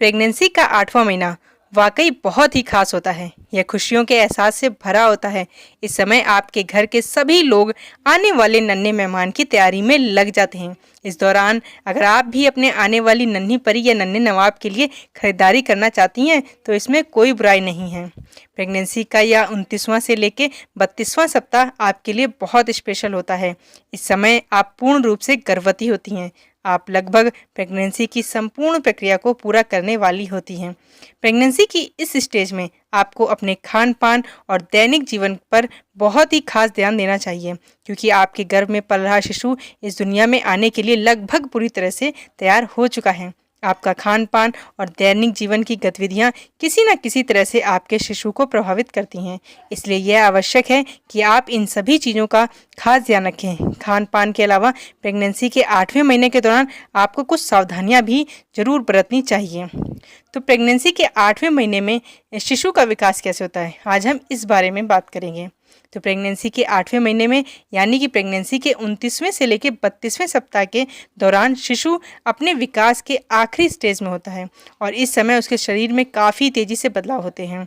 Pregnancy का 8वां महीना वाकई बहुत ही खास होता है। यह खुशियों के एहसास से भरा होता है। इस समय आपके घर के सभी लोग आने वाले नन्हे मेहमान की तैयारी में लग जाते हैं। इस दौरान अगर आप भी अपने आने वाली नन्ही परी या नन्हे नवाब के लिए खरीदारी करना चाहती हैं तो इसमें कोई बुराई नहीं है। प्रेगनेंसी का यह 29वां से लेकर 32वां सप्ताह आपके लिए बहुत स्पेशल होता है। इस समय आप पूर्ण रूप से गर्भवती होती हैं। आप लगभग प्रेगनेंसी की संपूर्ण प्रक्रिया को पूरा करने वाली होती हैं। प्रेगनेंसी की इस स्टेज में आपको अपने खान पान और दैनिक जीवन पर बहुत ही खास ध्यान देना चाहिए, क्योंकि आपके गर्भ में पल रहा शिशु इस दुनिया में आने के लिए लगभग पूरी तरह से तैयार हो चुका है। आपका खान पान और दैनिक जीवन की गतिविधियां किसी न किसी तरह से आपके शिशु को प्रभावित करती हैं। इसलिए यह आवश्यक है कि आप इन सभी चीज़ों का खास ध्यान रखें। खान पान के अलावा प्रेगनेंसी के 8वें महीने के दौरान आपको कुछ सावधानियां भी जरूर बरतनी चाहिए। तो प्रेगनेंसी के 8वें महीने में शिशु का विकास कैसे होता है, आज हम इस बारे में बात करेंगे। तो प्रेगनेंसी के 8वें महीने में यानी कि प्रेगनेंसी के 29वें से लेकर 32वें सप्ताह के दौरान शिशु अपने विकास के आखिरी स्टेज में होता है और इस समय उसके शरीर में काफ़ी तेज़ी से बदलाव होते हैं।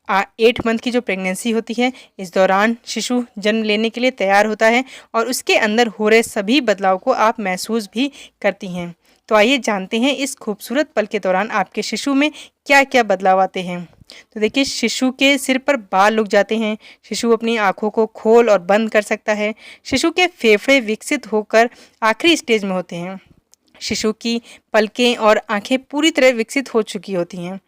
8 मंथ की जो प्रेगनेंसी होती है, इस दौरान शिशु जन्म लेने के लिए तैयार होता है और उसके अंदर हो रहे सभी बदलाव को आप महसूस भी करती हैं। तो आइए जानते हैं इस खूबसूरत पल के दौरान आपके शिशु में क्या क्या बदलाव आते हैं। तो देखिए, शिशु के सिर पर बाल उग जाते हैं। शिशु अपनी आँखों को खोल और बंद कर सकता है। शिशु के फेफड़े विकसित होकर आखिरी स्टेज में होते हैं। शिशु की पलकें और आँखें पूरी तरह विकसित हो चुकी होती हैं।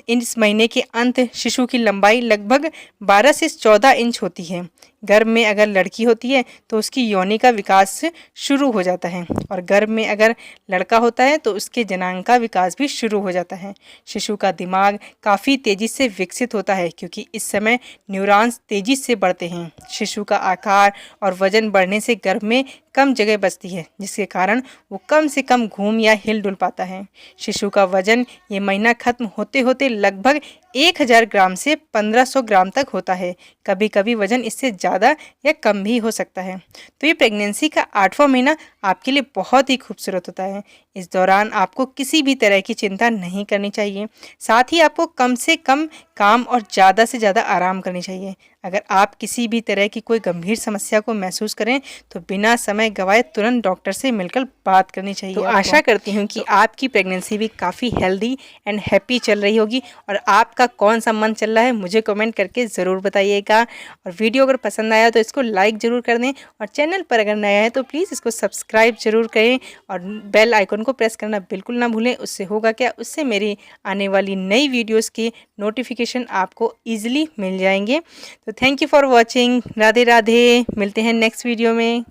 इस महीने के अंत शिशु की लंबाई लगभग 12 से 14 इंच होती है। गर्भ में अगर लड़की होती है तो उसकी योनि का विकास शुरू हो जाता है और गर्भ में अगर लड़का होता है तो उसके जनांग का विकास भी शुरू हो जाता है। शिशु का दिमाग काफ़ी तेज़ी से विकसित होता है क्योंकि इस समय न्यूरॉन्स तेज़ी से बढ़ते हैं। शिशु का आकार और वजन बढ़ने से गर्भ में कम जगह बचती है, जिसके कारण वो कम से कम घूम या हिल डुल पाता है। शिशु का वजन ये महीना खत्म होते होते लगभग 1000 ग्राम से 1500 ग्राम तक होता है। कभी कभी वजन इससे ज़्यादा या कम भी हो सकता है। तो ये प्रेगनेंसी का 8वां महीना आपके लिए बहुत ही खूबसूरत होता है। इस दौरान आपको किसी भी तरह की चिंता नहीं करनी चाहिए। साथ ही आपको कम से कम काम और ज़्यादा से ज़्यादा आराम करनी चाहिए। अगर आप किसी भी तरह की कोई गंभीर समस्या को महसूस करें तो बिना समय गंवाए तुरंत डॉक्टर से मिलकर बात करनी चाहिए। तो आशा करती हूँ कि आपकी प्रेगनेंसी भी काफ़ी हेल्दी एंड हैप्पी चल रही होगी। और आपका कौन सा मंथ चल रहा है मुझे कमेंट करके ज़रूर बताइएगा। और वीडियो अगर पसंद आया तो इसको लाइक ज़रूर कर दें और चैनल पर अगर नया है तो प्लीज़ इसको सब्सक्राइब ज़रूर करें और बेल आइकन को प्रेस करना बिल्कुल ना भूलें। उससे होगा क्या, उससे मेरी आने वाली नई वीडियोज़ की नोटिफिकेशन आपको ईजिली मिल जाएंगे। तो thank you for watching. Radhe Radhe. मिलते हैं नेक्स्ट वीडियो में।